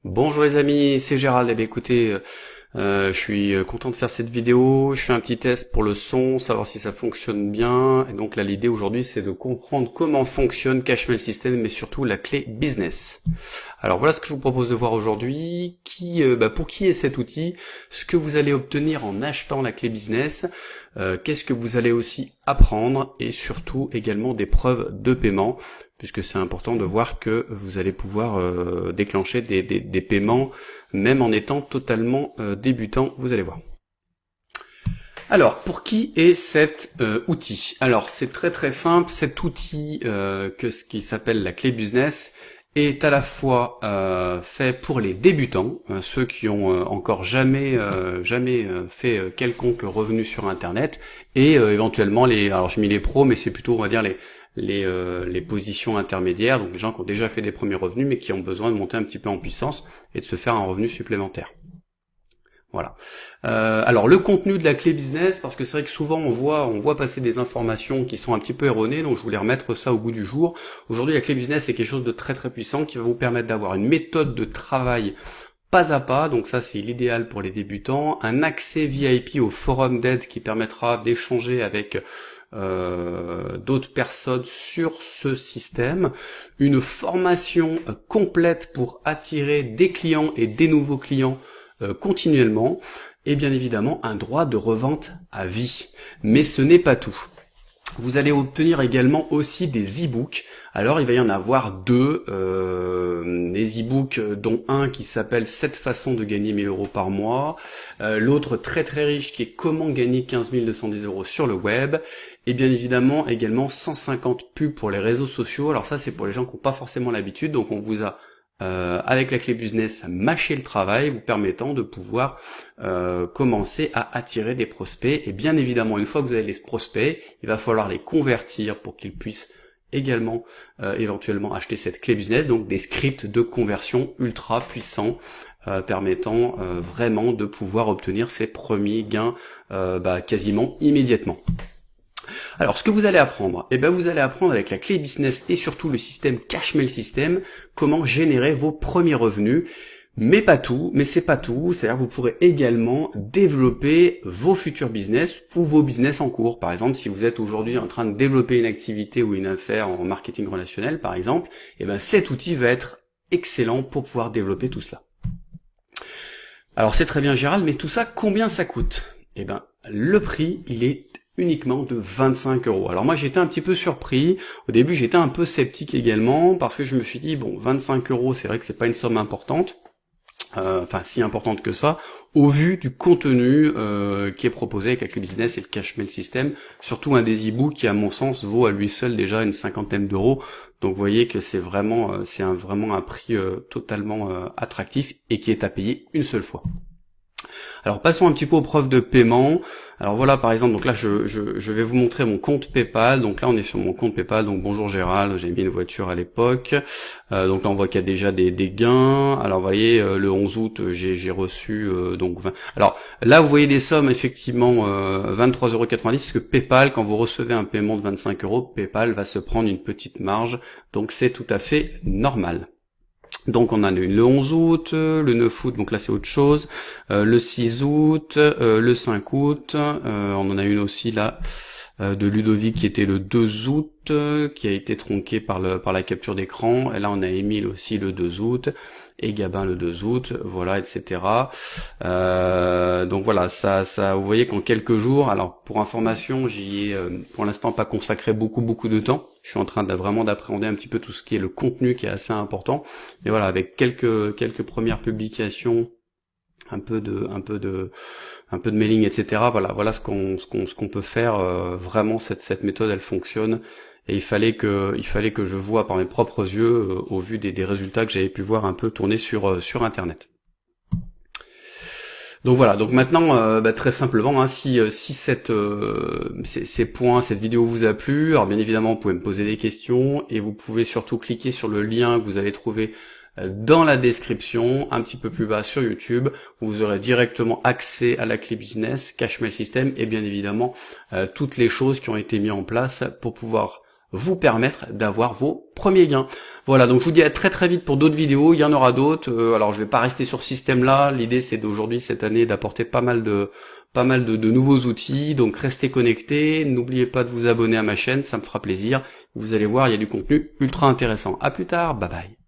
Bonjour les amis, c'est Gérald. Eh bien, écoutez, je suis content de faire cette vidéo. Je fais un petit test pour le son, savoir si ça fonctionne bien. Et donc là, l'idée aujourd'hui, c'est de comprendre comment fonctionne Cashmail System, mais surtout la clé business. Alors voilà ce que je vous propose de voir aujourd'hui. Pour qui est cet outil, ce que vous allez obtenir en achetant la clé business, qu'est-ce que vous allez aussi apprendre, et surtout également des preuves de paiement, puisque c'est important de voir que vous allez pouvoir déclencher des paiements même en étant totalement débutant, vous allez voir. Alors, pour qui est cet outil? Alors, c'est très très simple. Cet outil, ce qui s'appelle la clé business, est à la fois fait pour les débutants, ceux qui ont encore jamais fait quelconque revenu sur Internet, et éventuellement alors je mets les pros, mais c'est plutôt, on va dire, les positions intermédiaires, donc les gens qui ont déjà fait des premiers revenus, mais qui ont besoin de monter un petit peu en puissance et de se faire un revenu supplémentaire. Voilà. Alors le contenu de la clé business, parce que c'est vrai que souvent on voit passer des informations qui sont un petit peu erronées, donc je voulais remettre ça au goût du jour. Aujourd'hui, la clé business est quelque chose de très très puissant qui va vous permettre d'avoir une méthode de travail pas à pas, donc ça c'est l'idéal pour les débutants, un accès VIP au forum d'aide qui permettra d'échanger avec d'autres personnes sur ce système, une formation complète pour attirer des clients et des nouveaux clients continuellement, et bien évidemment un droit de revente à vie. Mais ce n'est pas tout. Vous allez obtenir également aussi des e-books. Alors il va y en avoir deux, des e-books dont un qui s'appelle 7 façons de gagner 1000 euros par mois, l'autre très très riche qui est comment gagner 15 210 euros sur le web, et bien évidemment également 150 pubs pour les réseaux sociaux. Alors ça c'est pour les gens qui n'ont pas forcément l'habitude, donc on vous a avec la clé business, mâcher le travail, vous permettant de pouvoir commencer à attirer des prospects. Et bien évidemment, une fois que vous avez les prospects, il va falloir les convertir pour qu'ils puissent également éventuellement acheter cette clé business, donc des scripts de conversion ultra puissants, permettant vraiment de pouvoir obtenir ces premiers gains quasiment immédiatement. Alors, ce que vous allez apprendre, vous allez apprendre avec la clé business et surtout le système Cashmail System, comment générer vos premiers revenus. Mais pas tout, mais c'est pas tout, c'est-à-dire que vous pourrez également développer vos futurs business ou vos business en cours. Par exemple, si vous êtes aujourd'hui en train de développer une activité ou une affaire en marketing relationnel, par exemple, cet outil va être excellent pour pouvoir développer tout cela. Alors c'est très bien Gérald, mais tout ça, combien ça coûte? Le prix, il est uniquement de 25 euros. Alors moi j'étais un petit peu surpris, au début j'étais un peu sceptique également, parce que je me suis dit, bon, 25 euros, c'est vrai que c'est pas une somme importante, si importante que ça, au vu du contenu qui est proposé avec la clé business et le Cashmail System, surtout un des e-books qui à mon sens vaut à lui seul déjà une cinquantaine d'euros, donc vous voyez que c'est vraiment un prix totalement attractif et qui est à payer une seule fois. Alors passons un petit peu aux preuves de paiement. Alors voilà, par exemple, donc là je vais vous montrer mon compte PayPal. Donc là on est sur mon compte PayPal, donc bonjour Gérald, j'ai mis une voiture à l'époque. Donc là on voit qu'il y a déjà des gains. Alors vous voyez, le 11 août j'ai reçu donc 20. Alors là vous voyez des sommes effectivement 23,90 €, parce que PayPal, quand vous recevez un paiement de 25 euros, PayPal va se prendre une petite marge. Donc c'est tout à fait normal. Donc on a le 11 août, le 9 août, donc là c'est autre chose, le 6 août, le 5 août, on en a une aussi là de Ludovic qui était le 2 août, qui a été tronqué par la capture d'écran, et là on a Émile aussi le 2 août, et Gabin le 2 août, voilà, etc. Donc voilà, ça, vous voyez qu'en quelques jours, alors pour information, j'y ai pour l'instant pas consacré beaucoup de temps. Je suis en train vraiment d'appréhender un petit peu tout ce qui est le contenu qui est assez important. Et voilà, avec quelques premières publications, un peu de mailing, etc. Voilà ce qu'on peut faire. Vraiment cette méthode, elle fonctionne. Et il fallait que je voie par mes propres yeux au vu des résultats que j'avais pu voir un peu tourner sur Internet. Donc voilà, donc maintenant très simplement, si ces points, cette vidéo vous a plu, alors bien évidemment vous pouvez me poser des questions et vous pouvez surtout cliquer sur le lien que vous allez trouver dans la description, un petit peu plus bas sur YouTube, où vous aurez directement accès à la clé business, Cashmail System et bien évidemment toutes les choses qui ont été mises en place pour pouvoir vous permettre d'avoir vos premiers gains. Voilà, donc je vous dis à très vite pour d'autres vidéos, il y en aura d'autres. Alors je vais pas rester sur ce système-là, l'idée c'est d'aujourd'hui, cette année, d'apporter pas mal de nouveaux outils, donc restez connectés, n'oubliez pas de vous abonner à ma chaîne, ça me fera plaisir. Vous allez voir, il y a du contenu ultra intéressant. À plus tard, bye bye.